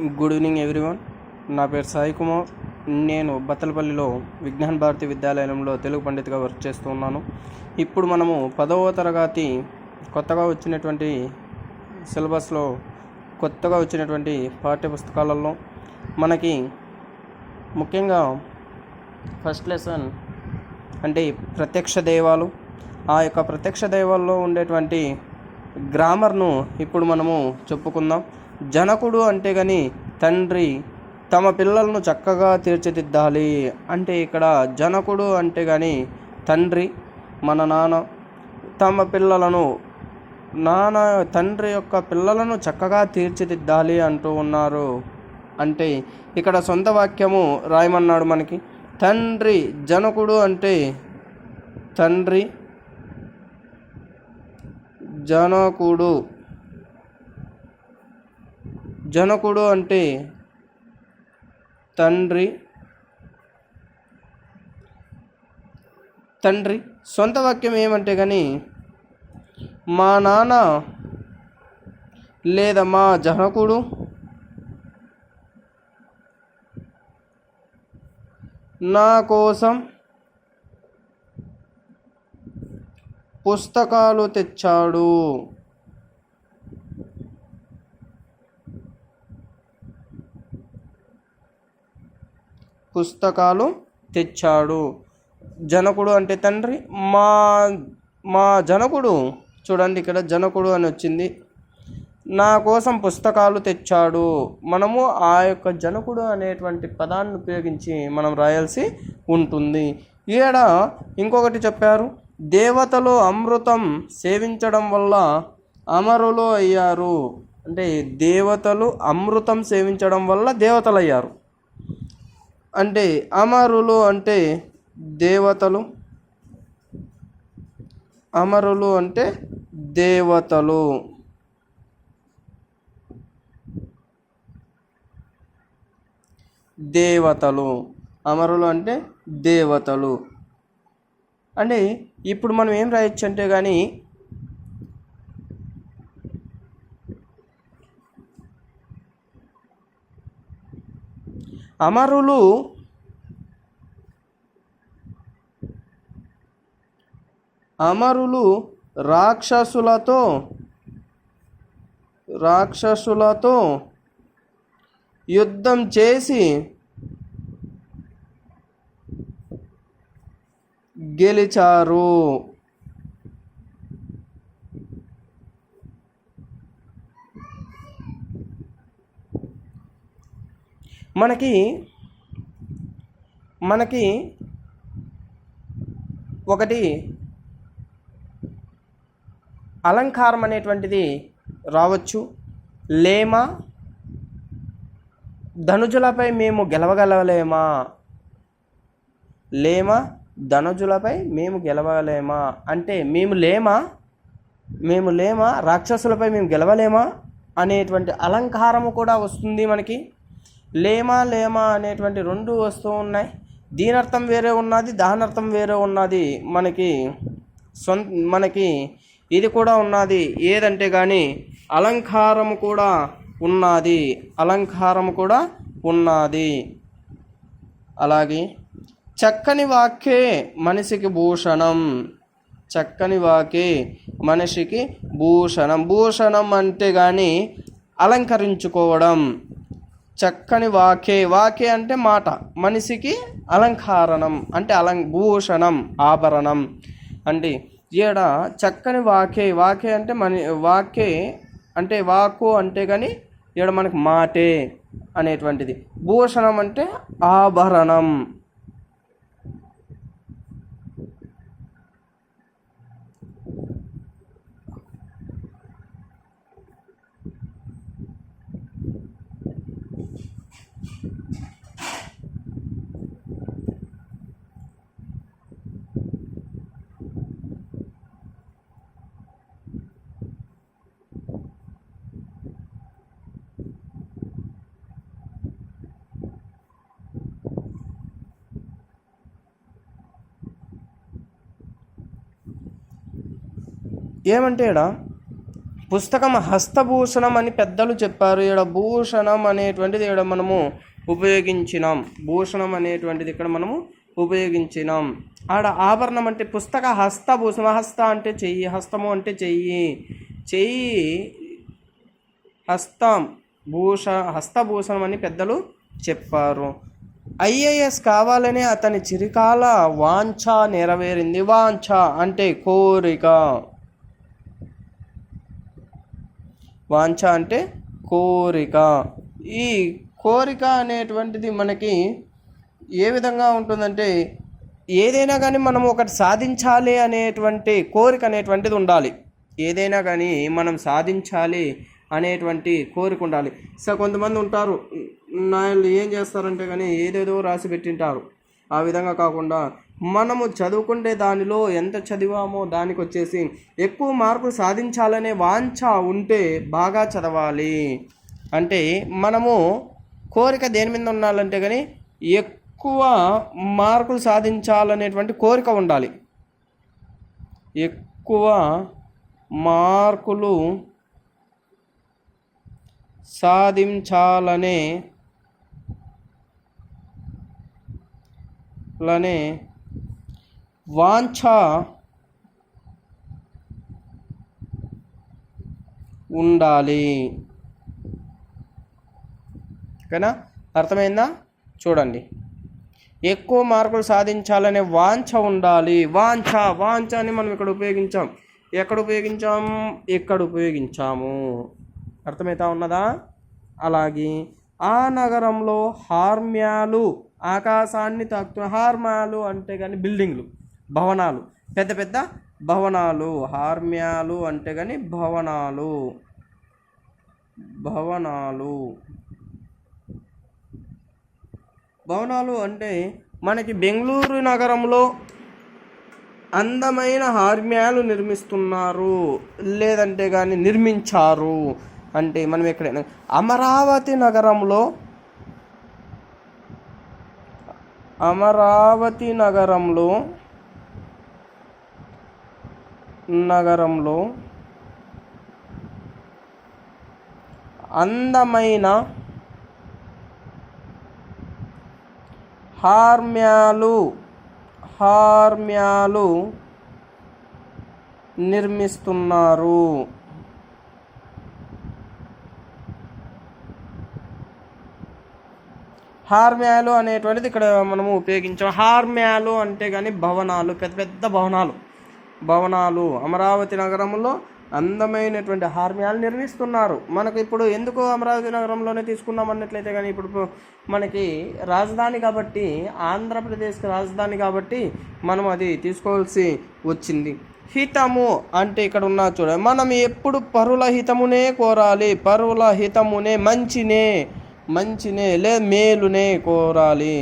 Good evening everyone. నా పేరు సాయి కుమార్. నేను బత్తలపల్లిలో విజ్ఞాన్ భారతి విద్యాలయంలో తెలుగు పండితుగా వర్క్ చేస్తూ ఉన్నాను. ఇప్పుడు మనము 10వ తరగతి కొత్తగా వచ్చినటువంటి సిలబస్లో కొత్తగా వచ్చినటువంటి పాఠ్యపుస్తకాలలో మనకి ముఖ్యంగా ఫస్ట్ లెసన్ అంటే ప్రత్యక్ష దైవాలు. ఆ యొక్క ప్రత్యక్ష దైవాల్లో ఉండేటువంటి గ్రామర్ను ఇప్పుడు మనము చెప్పుకుందాం. జనకుడు అంటే కానీ తండ్రి తమ పిల్లలను చక్కగా తీర్చిదిద్దాలి అంటే ఇక్కడ జనకుడు అంటే కానీ తండ్రి, మన నాన్న తమ పిల్లలను తండ్రి యొక్క పిల్లలను చక్కగా తీర్చిదిద్దాలి అంటూ ఉన్నారు. అంటే ఇక్కడ సొంత వాక్యము రాయమన్నాడు మనకి. తండ్రి జనకుడు అంటే తండ్రి, జనకుడు అంటే తండ్రి. సొంత వాక్యం ఏమంటే కానీ మా నాన్న లేదా మా జనకుడు నా కోసం పుస్తకాలు తెచ్చాడు. జనకుడు అంటే తండ్రి. మా జనకుడు, చూడండి ఇక్కడ జనకుడు అని వచ్చింది, నా కోసం పుస్తకాలు తెచ్చాడు. మనము ఆ యొక్క జనకుడు అనేటువంటి పదాన్ని ఉపయోగించి మనం రాయాల్సి ఉంటుంది. ఈడ ఇంకొకటి చెప్పారు, దేవతలు అమృతం సేవించడం వల్ల అమరులు అయ్యారు. అంటే దేవతలు అమృతం సేవించడం వల్ల దేవతలు అయ్యారు. అంటే అమరులు అంటే దేవతలు, అమరులు అంటే దేవతలు. అమరులు అంటే దేవతలు. అంటే ఇప్పుడు మనం ఏం రాయొచ్చు అంటే కానీ అమరులు రాక్షసులతో యుద్ధం చేసి గెలిచారు. మనకి ఒకటి అలంకారం అనేటువంటిది రావచ్చు. లేమ ధనుజులపై మేము గెలవగలలేమా, అంటే మేము లేమా రాక్షసులపై మేము గెలవలేమా అనేటువంటి అలంకారము కూడా వస్తుంది మనకి. లేమా అనేటువంటి రెండు వస్తూ ఉన్నాయి. దీని అర్థం వేరే ఉన్నది, దాని అర్థం వేరే ఉన్నది. మనకి ఇది కూడా ఉన్నది. ఏదంటే కానీ అలంకారము కూడా ఉన్నది. అలాగే చక్కని వాక్యే మనిషికి భూషణం. భూషణం అంటే కానీ అలంకరించుకోవడం. చక్కని వాకే అంటే మాట, మనిషికి అలంకారణం అంటే భూషణం ఆభరణం. అంటే ఈడ చక్కని వాకే అంటే వాకే అంటే వాకు అంటే కానీ ఈడ మనకి మాటే అనేటువంటిది. భూషణం అంటే ఆభరణం. ఏమంటే ఇక్కడ పుస్తకం హస్తభూషణం అని పెద్దలు చెప్పారు. ఇక్కడ భూషణం అనేటువంటిది ఇక్కడ మనము ఉపయోగించినాం. భూషణం అనేటువంటిది ఇక్కడ మనము ఉపయోగించినాం. ఆడ ఆభరణం అంటే పుస్తక హస్తభూషణ. హస్త అంటే చెయ్యి, హస్తము అంటే చెయ్యి, చెయ్యి హస్తం హస్తభూషణం అని పెద్దలు చెప్పారు. ఐఏఎస్ కావాలనే అతని చిరకాల వాంఛ నెరవేరింది. వాంఛ అంటే కోరిక, వాంఛ అంటే కోరిక. ఈ కోరిక అనేటువంటిది మనకి ఏ విధంగా ఉంటుందంటే, ఏదైనా కానీ మనం ఒకటి సాధించాలి అనేటువంటి కోరిక అనేటువంటిది ఉండాలి. ఏదైనా కానీ మనం సాధించాలి అనేటువంటి కోరిక ఉండాలి. సో కొంతమంది ఉంటారు, నాయలు ఏం చేస్తారంటే కానీ ఏదేదో రాసి పెట్టింటారు. ఆ విధంగా కాకుండా మనము చదువుకుంటే దానిలో ఎంత చదివామో దానికి వచ్చేసి ఎక్కువ మార్కులు సాధించాలనే వాంఛ ఉంటే బాగా చదవాలి. అంటే మనము కోరిక దేని మీద ఉండాలంటే కానీ ఎక్కువ మార్కులు సాధించాలనేటువంటి కోరిక ఉండాలి. ఎక్కువ మార్కులు సాధించాలనే వాంఛ ఉండాలి. ఓకేనా? అర్థమైందా? చూడండి, ఎక్కువ మార్కులు సాధించాలనే వాంఛ ఉండాలి. వాంఛ అని మనం ఇక్కడ ఉపయోగించాం. ఎక్కడ ఉపయోగించాము? అర్థమవుతా ఉన్నదా? అలాగే ఆ నగరంలో హార్మ్యాలు ఆకాశాన్ని తాకుతున్న. హార్మ్యాలు అంటే కానీ బిల్డింగ్లు, భవనాలు, పెద్ద పెద్ద భవనాలు. హార్మ్యాలు అంటే కానీ భవనాలు. భవనాలు అంటే మనకి బెంగళూరు నగరంలో అందమైన హార్మ్యాలు నిర్మిస్తున్నారు, లేదంటే కానీ నిర్మించారు. అంటే మనం ఎక్కడైనా అమరావతి నగరంలో అందమైన హార్మ్యాలు నిర్మిస్తున్నారు. హార్మ్యాలు అనేటువంటిది ఇక్కడ మనము ఉపయోగించాం. హార్మ్యాలు అంటే కానీ భవనాలు, పెద్ద పెద్ద భవనాలు అమరావతి నగరంలో అందమైనటువంటి హార్మ్యాలు నిర్మిస్తున్నారు. మనకు ఇప్పుడు ఎందుకు అమరావతి నగరంలోనే తీసుకున్నాం అన్నట్లయితే కానీ, ఇప్పుడు మనకి రాజధాని కాబట్టి, ఆంధ్రప్రదేశ్కి రాజధాని కాబట్టి మనం అది తీసుకోవాల్సి వచ్చింది. హితము అంటే ఇక్కడ ఉన్న చూడండి, మనం ఎప్పుడు పరుల హితమునే కోరాలి. పరుల హితమునే, మంచినే లేదా మేలునే కోరాలి.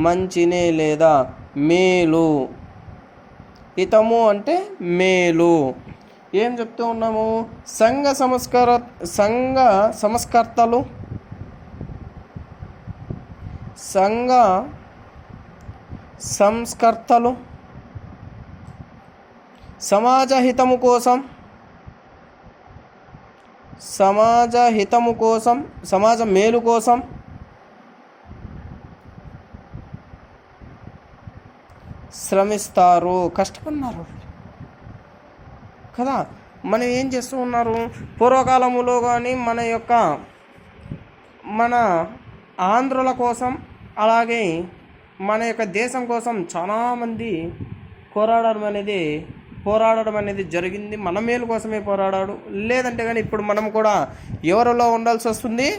మంచినే లేదా మేలు. హితము అంటే మేలు. ఏం చెప్తూ ఉన్నాము? సంఘ సంస్కర్తలు సమాజ హితము కోసం, సమాజ మేలు కోసం శ్రమిస్తారు, కష్టపడినారు కదా. మనం ఏం చేస్తూ ఉన్నారు? పూర్వకాలములో కానీ మన ఆంధ్రుల కోసం, అలాగే మన యొక్క దేశం కోసం చాలామంది పోరాడడం అనేది జరిగింది. మన మేలు కోసమే పోరాడాడు. లేదంటే కానీ ఇప్పుడు మనం కూడా ఎవరిలో ఉండాల్సి వస్తుంది?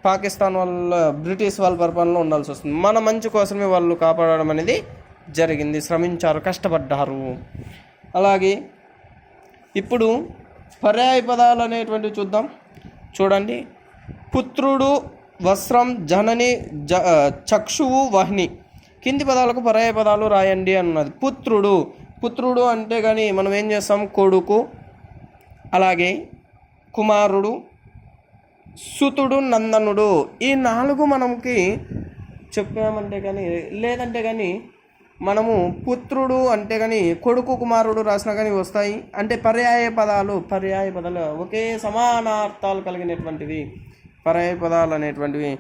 పాకిస్తాన్ వాళ్ళ, బ్రిటిష్ వాళ్ళ పరిపాలనలో ఉండాల్సి వస్తుంది. మన మంచి కోసమే వాళ్ళు కాపాడడం అనేది జరిగింది. శ్రమించారు, కష్టపడ్డారు. అలాగే ఇప్పుడు పర్యాయ పదాలు అనేటువంటివి చూద్దాం. చూడండి, పుత్రుడు, వస్త్రం, జనని, చక్షువు, వహ్ని. కింది పదాలకు పర్యాయ పదాలు రాయండి అన్నది. పుత్రుడు అంటే కానీ మనం ఏం చేస్తాం? కొడుకు, అలాగే కుమారుడు, సుతుడు, నందనుడు. ఈ 4 మనకి చెప్పామంటే కానీ, లేదంటే కానీ మనము పుత్రుడు అంటే కానీ కొడుకు కుమారుడు రాసినా కానీ వస్తాయి. అంటే పర్యాయ పదాలు ఒకే సమాన అర్థాలు కలిగినటువంటివి పర్యాయ పదాలు అనేటువంటివి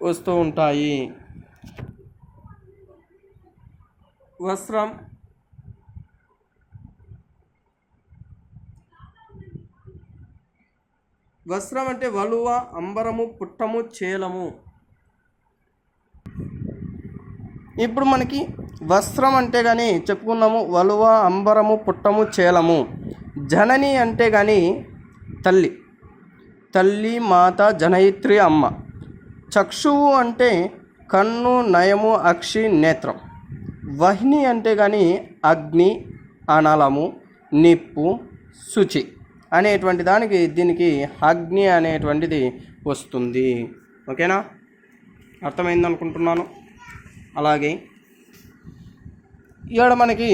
వస్తూ ఉంటాయి. వస్త్రం, వస్త్రం అంటే వలువ, అంబరము, పుట్టము, చేలము. ఇప్పుడు మనకి వస్త్రం అంటే కానీ చెప్పుకున్నాము, వలువ, అంబరము, పుట్టము, చేలము. జనని అంటే కానీ తల్లి, మాత, జనయిత్రి, అమ్మ. చక్షువు అంటే కన్ను, నయము, అక్షి, నేత్రం. వహ్ని అంటే కానీ అగ్ని, అనలము, నిప్పు, శుచి అనేటువంటి దీనికి అగ్ని అనేటువంటిది వస్తుంది. ఓకేనా, అర్థమైంది అనుకుంటున్నాను. అలాగే ఇక్కడ మనకి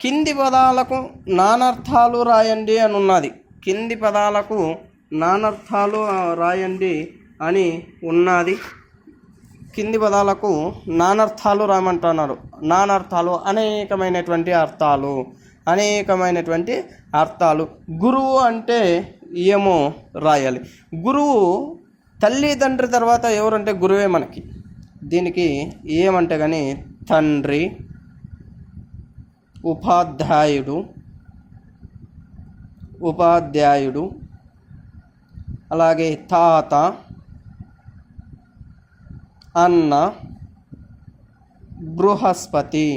కింది పదాలకు నానర్థాలు రాయండి అని ఉన్నది. కింది పదాలకు నానర్థాలు రాయండి అని ఉన్నది. కింది పదాలకు నానర్థాలు రాయమంటున్నారు. నానర్థాలు అనేకమైనటువంటి అర్థాలు. గురువు అంటే ఏమో రాయాలి. గురువు తల్లిదండ్రి తర్వాత ఎవరంటే గురువే మనకి. దీనికి ఏమంటే కానీ తండ్రి, ఉపాధ్యాయుడు, అలాగే తాత, అన్న, బృహస్పతి.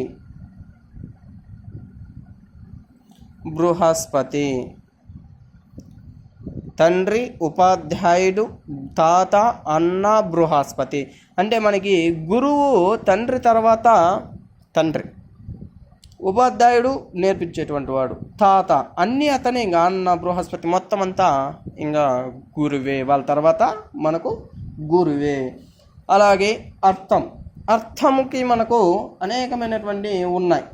తండ్రి, ఉపాధ్యాయుడు, తాత, అన్న, బృహస్పతి. అంటే మనకి గురువు తండ్రి తర్వాత తండ్రి, ఉపాధ్యాయుడు నేర్పించేటువంటి వాడు, తాత అన్నీ అతనే. ఇంకా అన్న, బృహస్పతి మొత్తం అంతా ఇంకా గురువే. వాళ్ళ తర్వాత మనకు గురువే. అలాగే అర్థముకి మనకు అనేకమైనటువంటి ఉన్నాయి.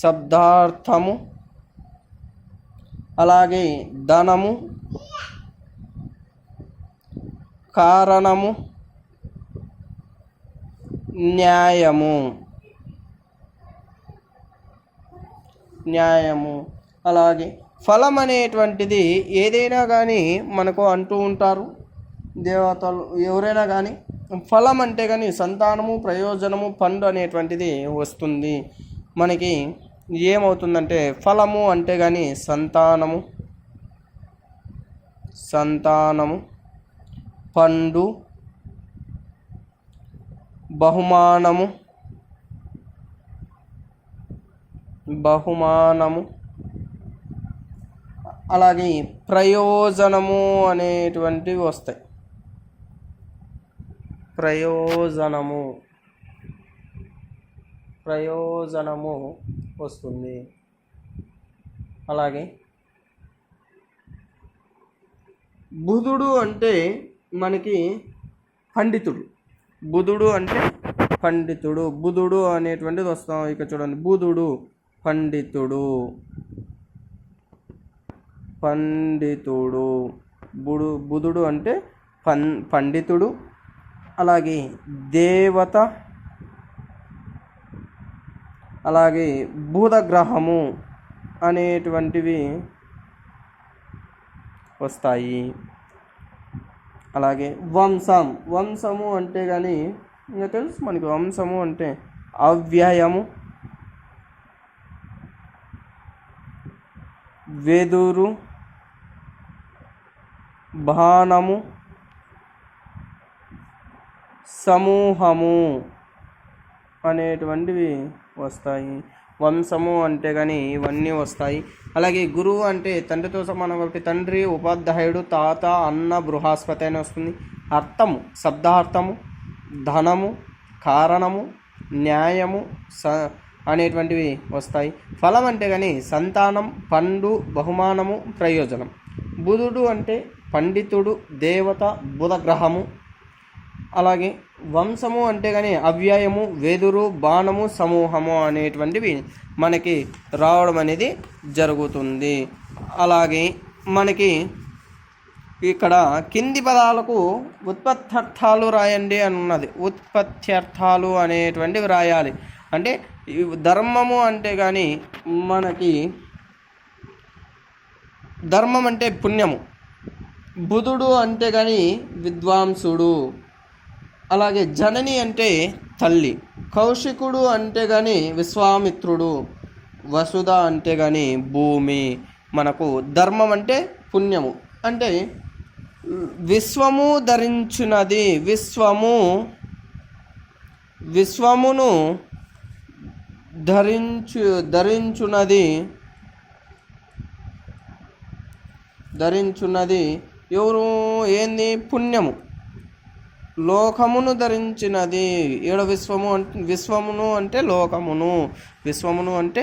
శబ్దార్థము, అలాగే ధనము, కారణము, న్యాయము. అలాగే ఫలం అనేటువంటిది ఏదైనా కానీ మనకు అంటూ ఉంటారు దేవతలు, ఎవరైనా కానీ. ఫలం అంటే కానీ సంతానము, ప్రయోజనము, పండు అనేటువంటిది వస్తుంది. మనకి ఏమవుతుందంటే ఫలము అంటే కానీ సంతానము, పండు, బహుమానము, అలాగే ప్రయోజనము అనేటువంటివి వస్తాయి. ప్రయోజనము వస్తుంది. అలాగే బుధుడు అంటే మనకి పండితుడు. బుధుడు అనేటువంటిది వస్తాం. ఇక చూడండి, బుధుడు పండితుడు. బుధుడు అంటే పండితుడు. అలాగే దేవత, అలాగే బుధ గ్రహము అనేటువంటివి వస్తాయి. అలాగే వంశము అంటే కానీ ఇంకా తెలుసు మనకి. వంశము అంటే అవ్యయము, వెదురు, బాణము, సమూహము అనేటువంటివి వస్తాయి. వంశము అంటే కానీ ఇవన్నీ వస్తాయి. అలాగే గురువు అంటే తండ్రితో సమానం కాబట్టి తండ్రి, ఉపాధ్యాయుడు, తాత, అన్న, బృహస్పతి అని వస్తుంది. అర్థము, శబ్దార్థము, ధనము, కారణము, న్యాయము అనేటువంటివి వస్తాయి. ఫలం అంటే కానీ సంతానం, పండు, బహుమానము, ప్రయోజనం. బుధుడు అంటే పండితుడు, దేవత, బుధ గ్రహము. అలాగే వంశము అంటే కానీ అవ్యయము, వెదురు, బాణము, సమూహము అనేటువంటివి మనకి రావడం అనేది జరుగుతుంది. అలాగే మనకి ఇక్కడ కింది పదాలకు ఉత్పత్త్యర్థాలు రాయండి అని ఉన్నది. ఉత్పత్త్యర్థాలు అనేటువంటివి రాయాలి. అంటే ధర్మము అంటే కానీ మనకి ధర్మం అంటే పుణ్యము, బుధుడు అంటే కానీ విద్వాంసుడు, అలాగే జనని అంటే తల్లి, కౌశికుడు అంటే కానీ విశ్వామిత్రుడు, వసుధ అంటే కానీ భూమి. మనకు ధర్మం అంటే పుణ్యము, అంటే విశ్వము ధరించినది, విశ్వమును ధరించున్నది ఎవరు? ఏంది? పుణ్యము. లోకమును ధరించినది. ఈడ విశ్వమును అంటే లోకమును, విశ్వమును అంటే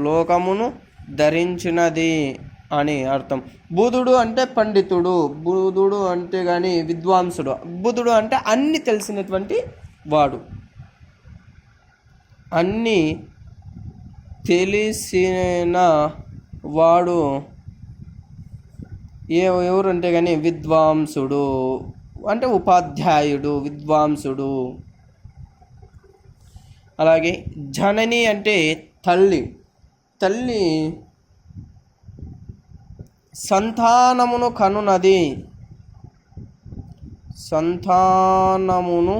లోకమును ధరించినది అని అర్థం. బుధుడు అంటే పండితుడు, బుధుడు అంటే కానీ విద్వాంసుడు, బుధుడు అంటే అన్ని తెలిసినటువంటి వాడు, అన్నీ తెలిసిన వాడు ఎవరు అంటే కానీ విద్వాంసుడు, అంటే ఉపాధ్యాయుడు, విద్వాంసుడు. అలాగే జనని అంటే తల్లి సంతానమును కనునది, సంతానమును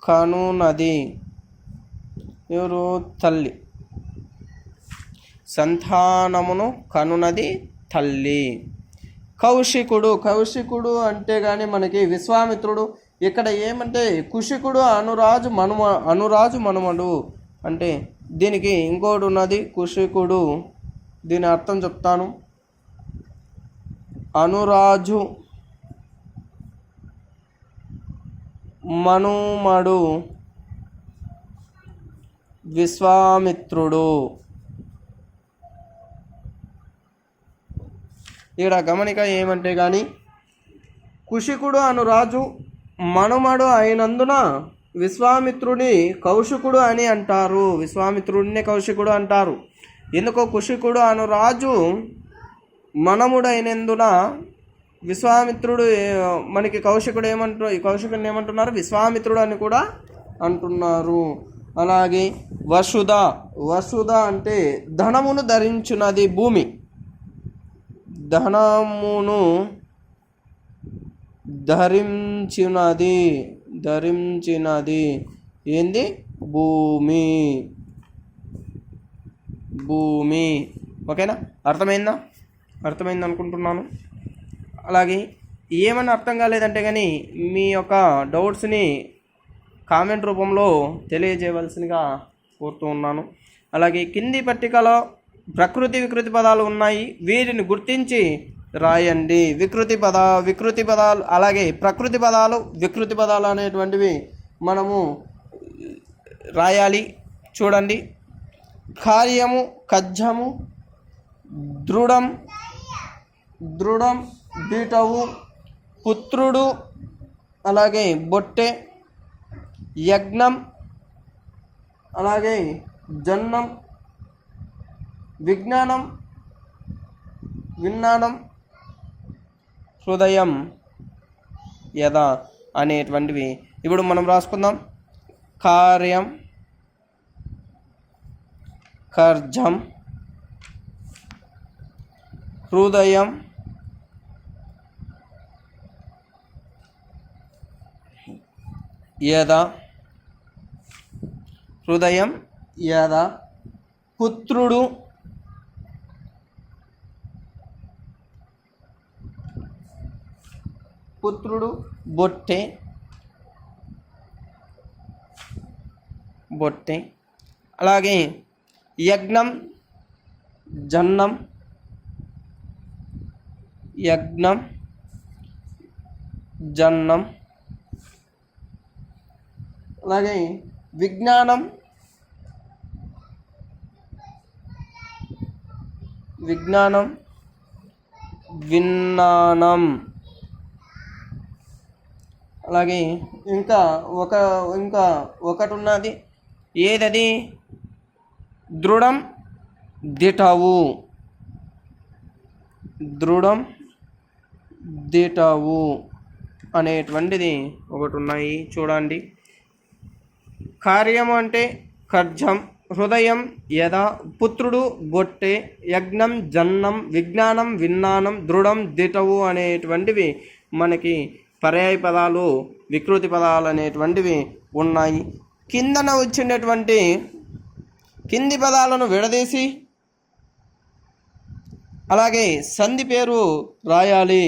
కనునది ఎవరు? తల్లి. సంతానమును కనునది తల్లి. కౌశికుడు అంటే కానీ మనకి విశ్వామిత్రుడు. ఇక్కడ ఏమంటే కుశికుడు అనురాజు మనుమడు అంటే దీనికి ఇంకోటి ఉన్నది. కుశికుడు దీని అర్థం చెప్తాను. అనురాజు మనుమడు విశ్వామిత్రుడు. ఇక్కడ గమనిక ఏమంటే కానీ కుశికుడు అనురాజు మనుమడు అయినందున విశ్వామిత్రుని కౌశికుడు అని అంటారు. విశ్వామిత్రుడిని కౌశికుడు అంటారు. ఎందుకో కుశికుడు అనురాజు మనముడైనందున విశ్వామిత్రుడు మనకి కౌశికుడిని ఏమంటున్నారు? విశ్వామిత్రుడు అని కూడా అంటున్నారు. అలాగే వసుధ అంటే ధనమును ధరించున్నది, భూమి. ధనమును ధరించినది ఏంది? భూమి. ఓకేనా? అర్థమైంది అనుకుంటున్నాను. అలాగే ఏమన్నా అర్థం కాలేదంటే కానీ మీ యొక్క డౌట్స్ని కామెంట్ రూపంలో తెలియజేయవలసిందిగా కోరుతూ ఉన్నాను. అలాగే కింది పట్టికలో ప్రకృతి వికృతి పదాలు ఉన్నాయి, వీటిని గుర్తించి రాయండి. వికృతి పదాలు అలాగే ప్రకృతి పదాలు, వికృతి పదాలు అనేటువంటివి మనము రాయాలి. చూడండి. కార్యము, కజ్జము, దృఢం, బీటవు, పుత్రుడు, అలాగే బొట్టె, యజ్ఞం, అలాగే జన్నం, విజ్ఞానం, విజ్ఞానం, హృదయం, యథ అనేటువంటివి ఇప్పుడు మనం రాసుకుందాం. కార్యం, కర్జం, హృదయం, యథ, పుత్రుడు, బొట్టె, అలాగే యజ్ఞం, జన్నం, అలాగే విజ్ఞానం, విజ్ఞానం, అలాగే ఇంకా ఒకటి ఉన్నది. ఏదది? దృఢం దిటవు, దృఢం దిటవు అనేటువంటిది ఒకటి ఉన్నాయి చూడండి. కార్యము అంటే ఖర్జం, హృదయం యథ, పుత్రుడు గొట్టె, యజ్ఞం జన్నం, విజ్ఞానం విజ్ఞానం, దృఢం దిటవు అనేటువంటివి మనకి పర్యాయ పదాలు, వికృతి పదాలు అనేటువంటివి ఉన్నాయి. కిందన వచ్చినటువంటి కింది పదాలను విడదీసి అలాగే సంధి పేరు రాయాలి.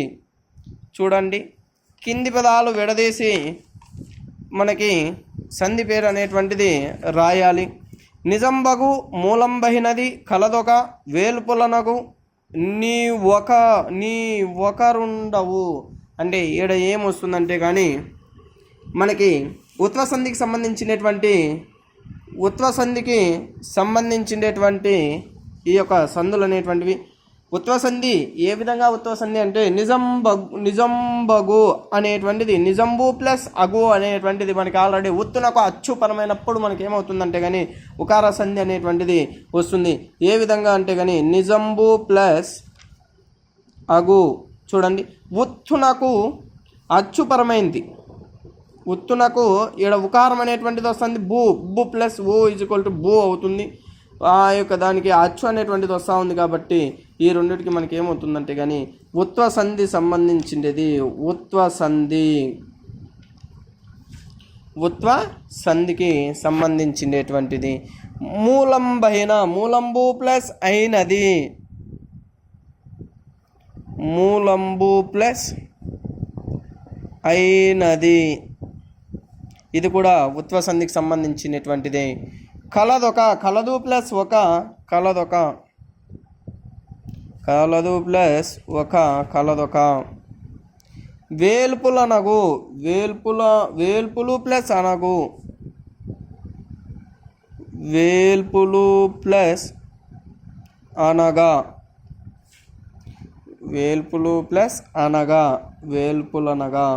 చూడండి, కింది పదాలు విడదీసి మనకి సంధి పేరు అనేటువంటిది రాయాలి. నిజంబగు మూలంబహినది కలదొక వేల్పులనగు నీ ఒకరుండవు అంటే ఈడ ఏమొస్తుందంటే కానీ మనకి ఉత్వసంధికి సంబంధించినటువంటి ఈ యొక్క సందులు అనేటువంటివి. ఉత్వసంధి ఏ విధంగా ఉత్వసంధి అంటే నిజంబగు అనేటువంటిది నిజంబు ప్లస్ అగు అనేటువంటిది మనకి ఆల్రెడీ ఉత్తునకు అచ్చుపరమైనప్పుడు మనకి ఏమవుతుందంటే కానీ ఉకార సంధి అనేటువంటిది వస్తుంది. ఏ విధంగా అంటే కానీ నిజంబు ప్లస్ అగు. చూడండి, ఉత్తునకు అచ్చుపరమైంది, ఉత్తునకు ఈడ ఉకారం అనేటువంటిది వస్తుంది. బు ప్లస్ ఓ ఈజ్ఈక్వల్ టు బు అవుతుంది. ఆ యొక్క దానికి అచ్చు అనేటువంటిది వస్తూ ఉంది కాబట్టి ఈ రెండింటికి మనకి ఏమవుతుందంటే కానీ ఉత్వసంధి సంబంధించింది. ఉత్వసంధికి సంబంధించినటువంటిది. మూలంబైన, మూలంబు ప్లస్ అయినది, మూలంబు ప్లస్ అయినది, ఇది కూడా ఉత్వసంధికి సంబంధించినటువంటిది. కలదొక, కలదు ప్లస్ ఒక, కలదొక, కలదు ప్లస్ ఒక, కలదొక. వేల్పులనగు, వేల్పులు ప్లస్ అనగు, వేల్పులు ప్లస్ అనగా, వేల్పులు ప్లస్ అనగా, వేల్పులనగా.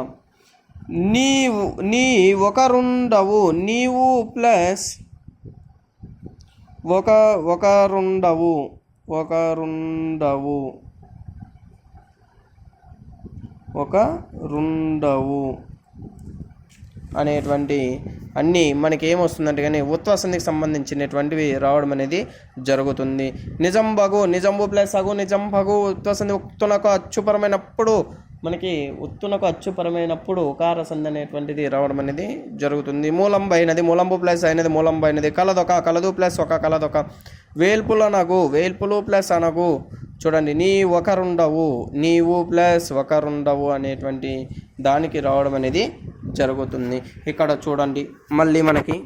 నీ ఒకరుండవు, నీవు ప్లస్ ఒకరుండవు, ఒకరుండవు అనేటువంటి అన్నీ మనకి ఏమొస్తుందంటే కానీ ఉత్వసంధికి సంబంధించినటువంటివి రావడం అనేది జరుగుతుంది. నిజంబగు, నిజంబు ప్లస్ అగు, నిజంబగు. ఉత్వసంధి ఉత్తునకు అచ్చుపరమైనప్పుడు మనకి ఉత్తునకు అచ్చుపరమైనప్పుడు ఉకార సంధి అనేటువంటిది రావడం అనేది జరుగుతుంది. మూలంబైనది, మూలంబు ప్లస్ అయినది, మూలంబైనది. కలదొక, కలదు ప్లస్ ఒక, కలదొక. వేల్పులనగు, వేల్పులు ప్లస్ అనగు. చూడండి, నీ ఒకరుండవు, నీవు ప్లస్ ఒకరుండవు అనేటువంటి దానికి రావడం అనేది జరుగుతుంది. ఇక్కడ చూడండి, మళ్ళీ మనకి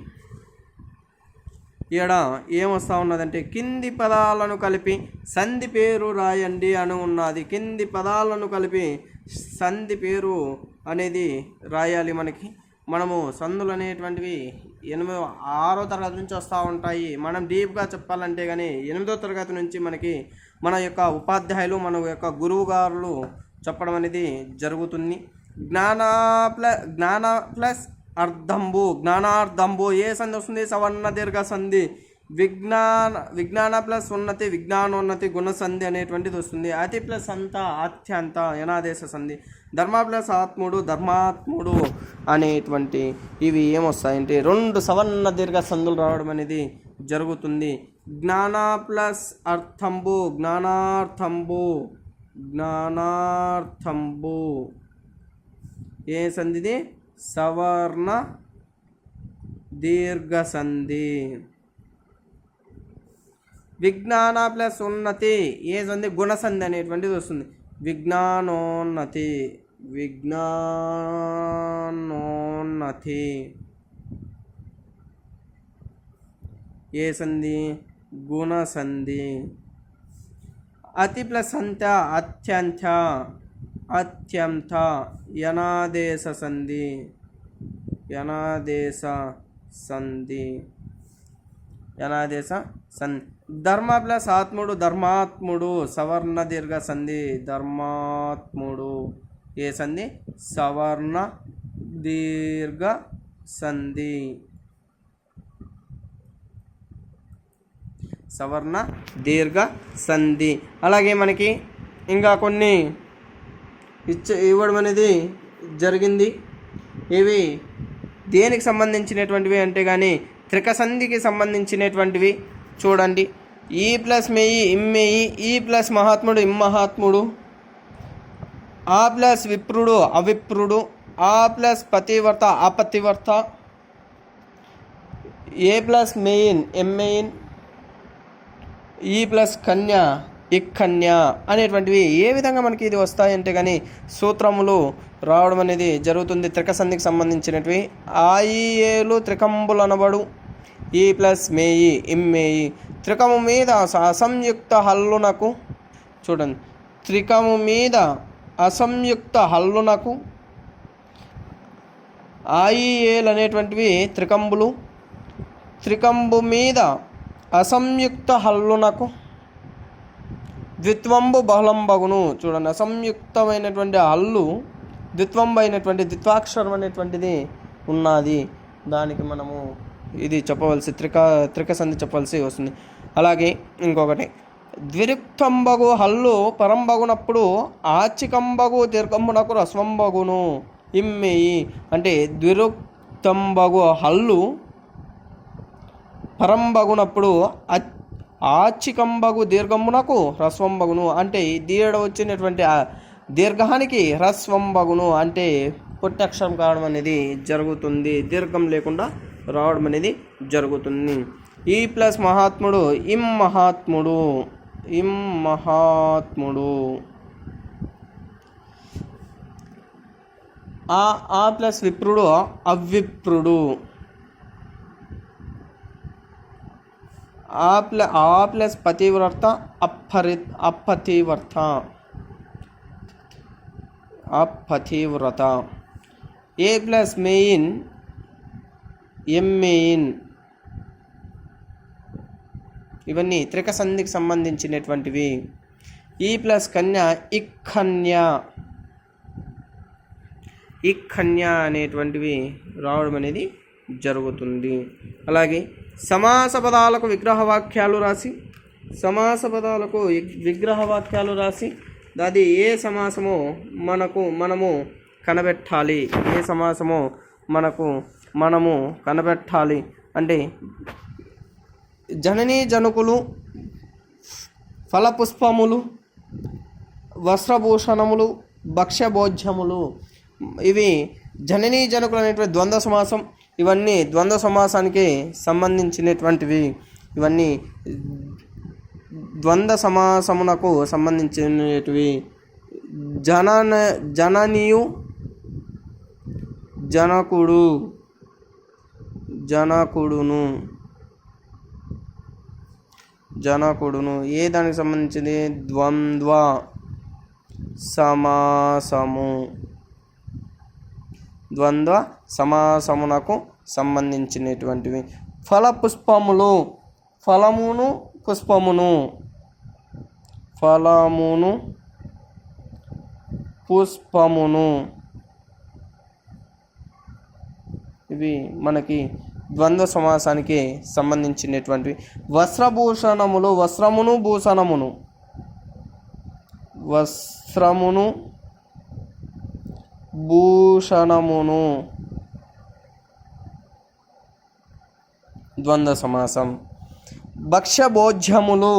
ఈడ ఏమొస్తా ఉన్నదంటే కింది పదాలను కలిపి సంధి పేరు రాయండి అని ఉన్నది. కింది పదాలను కలిపి సంధి పేరు అనేది రాయాలి. మనము సందులు అనేటువంటివి 6వ తరగతి నుంచి వస్తూ ఉంటాయి. మనం డీప్గా చెప్పాలంటే కానీ 8వ తరగతి నుంచి మనకి మన యొక్క ఉపాధ్యాయులు, మన యొక్క గురువు గారులు చెప్పడం అనేది జరుగుతుంది. జ్ఞాన ప్లస్ అర్ధంబు, జ్ఞానార్ధంబు. ఏ సంధి వస్తుంది? సవర్ణ దీర్ఘ సంధి. విజ్ఞాన ప్లస్ ఉన్నతి, విజ్ఞానోన్నతి, గుణసంధి అనేటువంటిది వస్తుంది. అతి ప్లస్ అంత, అత్యంత, యనాదేశ సంధి. ధర్మ ప్లస్ ఆత్ముడు, ధర్మాత్ముడు అనేటువంటి ఇవి ఏమొస్తాయంటే 2 సవర్ణ దీర్ఘ సంధులు రావడం అనేది జరుగుతుంది. జ్ఞాన ప్లస్ అర్థంబు, జ్ఞానార్థంబు, జ్ఞానార్థంబు. ఏ సంధిది? సవర్ణ దీర్ఘ సంధి. విజ్ఞాన ప్లస్ ఉన్నతి. ఏ సంధి? గుణసంధి అనేటువంటిది వస్తుంది. విజ్ఞానోన్నతి, విజ్ఞానోన్నతి. ఏ సంధి? గుణసంధి. అతి ప్లస్ అంత, అత్యంత, అత్యంత, యనాదేశ సంధి, యనాదేశ సంధి, యనాదేశ సంధి. ధర్మ ప్లస్ ఆత్ముడు, ధర్మాత్ముడు, సవర్ణ దీర్ఘ సంధి, ధర్మాత్ముడు. ఏ సంధి? సవర్ణ దీర్ఘ సంధి. సవర్ణ దీర్ఘ సంధి. అలాగే మనకి ఇంకా కొన్ని ఇవ్వడం అనేది జరిగింది. ఇవి దేనికి సంబంధించినటువంటివి అంటే కానీ త్రిక సంధికి సంబంధించినటువంటివి. చూడండి, ఈ ప్లస్ మేయి ఇమ్మేయి, ఈ ప్లస్ మహాత్ముడు ఇమ్మహాత్ముడు, ఆ ప్లస్ విప్రుడు అవిప్రుడు, ఆ ప్లస్ పతివర్త అపతివర్త, ఏ ప్లస్ మెయిన్ ఎమ్మెయిన్, ఈ ప్లస్ కన్య ఇక్కన్య అనేటువంటివి ఏ విధంగా మనకి ఇది వస్తాయంటే కానీ సూత్రములు రావడం అనేది జరుగుతుంది. త్రిక సంధికి సంబంధించినవి ఆయిఏలు త్రికంబులు అనబడు. ఈ ప్లస్ మేయి ఇమ్మేయి త్రికము మీద అసంయుక్త హల్లునకు. చూడండి, త్రికము మీద అసంయుక్త హల్లునకు ఆయిఏలు అనేటువంటివి త్రికంబులు. త్రికంబు మీద అసంయుక్త హల్లునకు ద్విత్వంబు బహుళంబగును. చూడండి, అసంయుక్తమైనటువంటి హల్లు ద్విత్వంబు అయినటువంటి ద్విత్వాక్షరం అనేటువంటిది ఉన్నది. దానికి మనము ఇది చెప్పవలసి త్రిక సంధి చెప్పవలసి వస్తుంది. అలాగే ఇంకొకటి, ద్విరుక్తంబగు హల్లు పరంబగునప్పుడు ఆచికంబగు దీర్ఘంబునకు రస్వంబగును. ఇమ్మేయి అంటే ద్విరుక్తంబగు హల్లు పరంబగునప్పుడు ఆచికంబగు దీర్ఘమునకు హ్రస్వంబగును. అంటే దీడ వచ్చినటువంటి దీర్ఘానికి హ్రస్వంబగును అంటే పొట్టక్షరం కావడం అనేది జరుగుతుంది, దీర్ఘం లేకుండా రావడం అనేది జరుగుతుంది. ఈ ప్లస్ మహాత్ముడు ఇమ్మహాత్ముడు, ఇమ్మహాత్ముడు. ఆ ప్లస్ విప్రుడు అవిప్రుడు, ఆ ప్లస్ పతివ్రత అపతివ్రత, అపతివ్రత. ఏ ప్లస్ మెయిన్ ఎమ్మెయిన్. ఇవన్నీ త్రిక సంధికి సంబంధించినటువంటివి. ఈ ప్లస్ కన్య ఇక్కన్య, ఇక్కన్య అనేటువంటివి రావడం అనేది జరుగుతుంది. అలాగే సమాస పదాలకు విగ్రహవాక్యాలు రాసి, సమాస పదాలకు విగ్రహవాక్యాలు రాసి అది ఏ సమాసమో మనము కనబెట్టాలి. ఏ సమాసమో మనము కనబెట్టాలి అంటే జననీ జనకులు, ఫలపుష్పములు, వస్త్రభూషణములు, భక్ష్యభోజ్యములు. ఇవి జననీ జనకులు అనేటువంటి ద్వంద్వ సమాసం. ఇవన్నీ ద్వంద్వ సమాసానికి సంబంధించినటువంటివి. ఇవన్నీ ద్వంద్వ సమాసమునకు సంబంధించినవి. జననియు జనకుడు, జనకుడును ఏ దానికి సంబంధించింది? ద్వంద్వ సమాసము, ద్వంద్వ సమాసమునకు సంబంధించినటువంటివి. ఫలపుష్పములు, ఫలమును పుష్పమును, ఫలమును పుష్పమును. ఇవి మనకి ద్వంద్వ సమాసానికి సంబంధించినటువంటివి. వస్త్రభూషణములు, వస్త్రమును భూషణమును, వస్త్రమును భూషణమును ద్వంద్వ సమాసం. భక్ష్యభోజ్యములు,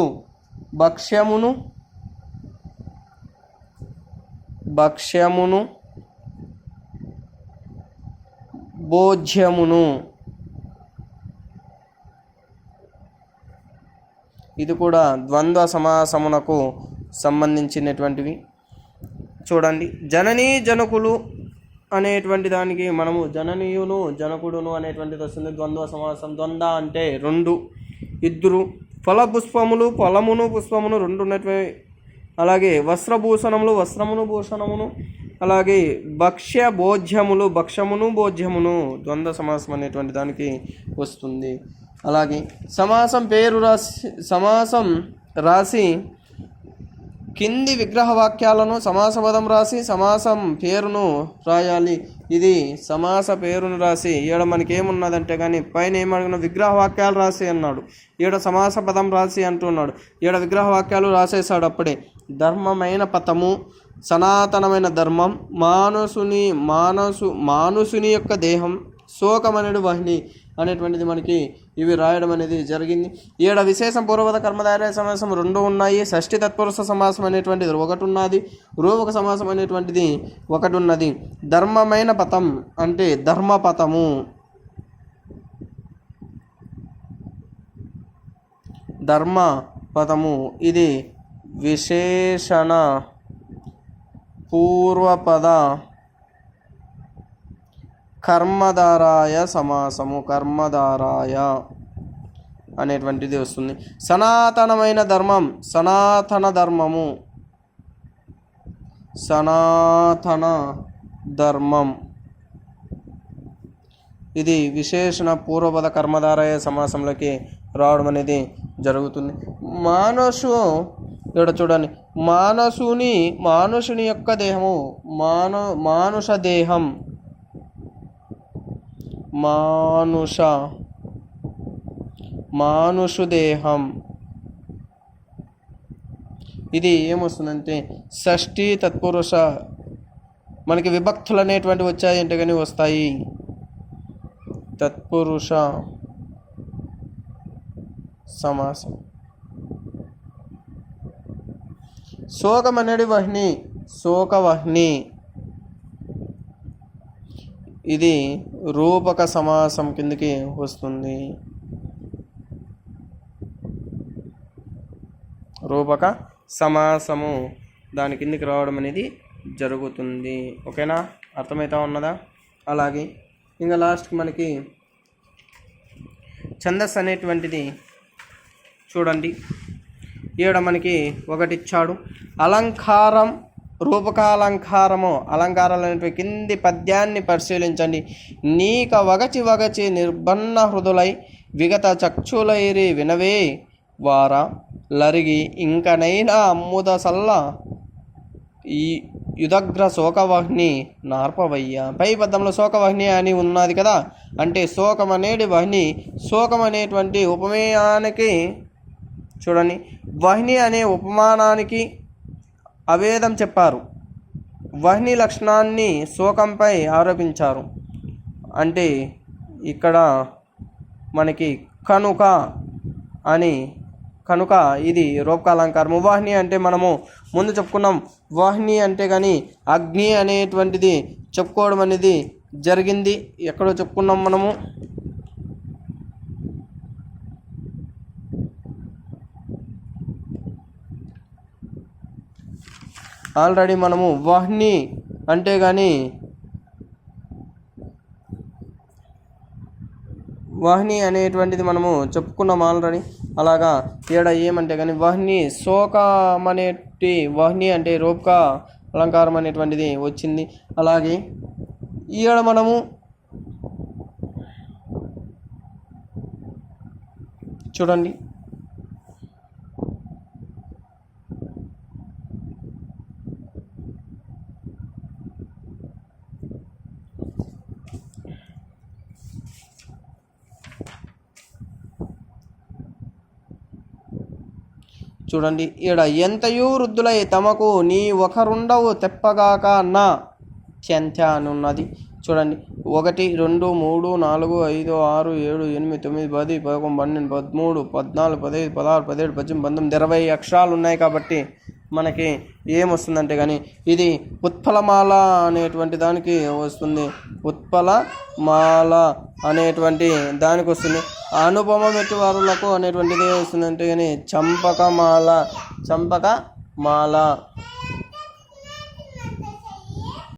భక్ష్యమును భోజ్యమును. ఇది కూడా ద్వంద్వ సమాసమునకు సంబంధించినటువంటివి. చూడండి, జననీ జనకులు అనేటువంటి దానికి మనము జననీయును జనకుడును అనేటువంటిది వస్తుంది. ద్వంద్వ సమాసం. ద్వంద్వ అంటే రెండు, ఇద్దరు. ఫలపుష్పములు, ఫలమును పుష్పమును రెండు ఉన్నటువంటి. అలాగే వస్త్రభూషణములు, వస్త్రమును భూషణమును. అలాగే భక్ష్య భోజ్యములు, భక్ష్యమును భోజ్యమును ద్వంద్వ సమాసం అనేటువంటి దానికి వస్తుంది. అలాగే సమాసం పేరు రాసి కింది విగ్రహ వాక్యాలను సమాసపదం రాసి సమాసం పేరును రాయాలి. ఇది సమాస పేరును రాసి ఈడ మనకి ఏమున్నదంటే కానీ పైన ఏమడిగిన విగ్రహ వాక్యాలు రాసి అన్నాడు, ఈడ సమాస పదం రాసి అంటున్నాడు. ఈడ విగ్రహ వాక్యాలు రాసేసాడు. అప్పుడే ధర్మమైన పథము, సనాతనమైన ధర్మం, మానుసుని యొక్క దేహం, శోకమనుడు వహ్ని అనేటువంటిది మనకి ఇవి రాయడం అనేది జరిగింది. ఈడ విశేషం పూర్వపద కర్మధారయ సమాసం 2 ఉన్నాయి. షష్ఠి తత్పురుష సమాసం అనేటువంటిది 1 ఉన్నది. రూపక సమాసం అనేటువంటిది 1 ఉన్నది. ధర్మమైన పథం అంటే ధర్మపథము, ధర్మపథము ఇది విశేషణ పూర్వపద కర్మధారాయ సమాసము, కర్మధారాయ అనేటువంటిది వస్తుంది. సనాతనమైన ధర్మం, సనాతన ధర్మము, సనాతన ధర్మం ఇది విశేషణ పూర్వపద కర్మధారాయ సమాసంలోకి రావడం అనేది జరుగుతుంది. ఇక్కడ చూడండి, మానుషుని యొక్క దేహము, మానుష దేహం, మానుషు దేహం ఇది ఏమొస్తుందంటే షష్ఠి తత్పురుష. మనకి విభక్తులు అనేటువంటివి వచ్చాయి అంటే కానీ వస్తాయి. తత్పురుష సమాసం. శోకమనుడు వహ్ని, శోకవహ్ని ఇది రూపక సమాసం కిందకి వస్తుంది. రూపక సమాసము దాని కిందకి రావడం అనేది జరుగుతుంది. ఓకేనా, అర్థమవుతా ఉన్నదా? అలాగే ఇంకా లాస్ట్కి మనకి ఛందస్సు అనేటువంటిది చూడండి. ఈడ మనకి ఒకటి ఇచ్చాడు. అలంకారం, రూపకాలంకారము, అలంకారాలు అనేటువంటి కింది పద్యాన్ని పరిశీలించండి. నీక వగచి నిర్బన్న హృదులై విగత చక్షులైరి వినవే వార లరిగి ఇంకనైనా అమ్ముద సల్ల ఈ యుదగ్ర శోకవహ్ని నార్పవయ్య. పై పద్యంలో శోకవహ్ని అని ఉన్నది కదా, అంటే శోకం అనేది వహ్ని. శోకం అనేటువంటి ఉపమేయానికి చూడండి, వహ్ని అనే ఉపమానానికి అవేదం చెప్పారు. వహ్ని లక్షణాన్ని శోకంపై ఆరోపించారు. అంటే ఇక్కడ మనకి కనుక ఇది రూపకాలంకారము. వాహ్ని అంటే మనము ముందు చెప్పుకున్నాం. వాహ్ని అంటే కానీ అగ్ని అనేటువంటిది చెప్పుకోవడం అనేది జరిగింది. ఎక్కడో చెప్పుకున్నాం మనము. ఆల్రెడీ మనము వాహ్ని అంటే కానీ వాహ్ని అనేటువంటిది మనము చెప్పుకున్నాం ఆల్రెడీ. అలాగా ఈడ ఏమంటే కానీ వాహ్ని శోకం అనేటి వాహ్ని అంటే రూపక అలంకారం అనేటువంటిది వచ్చింది. అలాగే ఈడ మనము చూడండి, చూడండి ఈడ ఎంతయూ వృద్ధులై తమకు నీ ఒకరుండవు తెప్పగాక నా చెంత అని ఉన్నది. చూడండి 1 2 3 4 5 6 7 8 9 10 11 12 13 14 15 16 17 18 19 20 అక్షరాలు ఉన్నాయి. కాబట్టి మనకి ఏమొస్తుందంటే కానీ ఇది ఉత్పలమాల అనేటువంటి దానికి వస్తుంది. ఉత్పలమాల అనేటువంటి దానికి వస్తుంది. అనుపమ మెట్టువారులకు అనేటువంటిది వస్తుందంటే కానీ చంపకమాల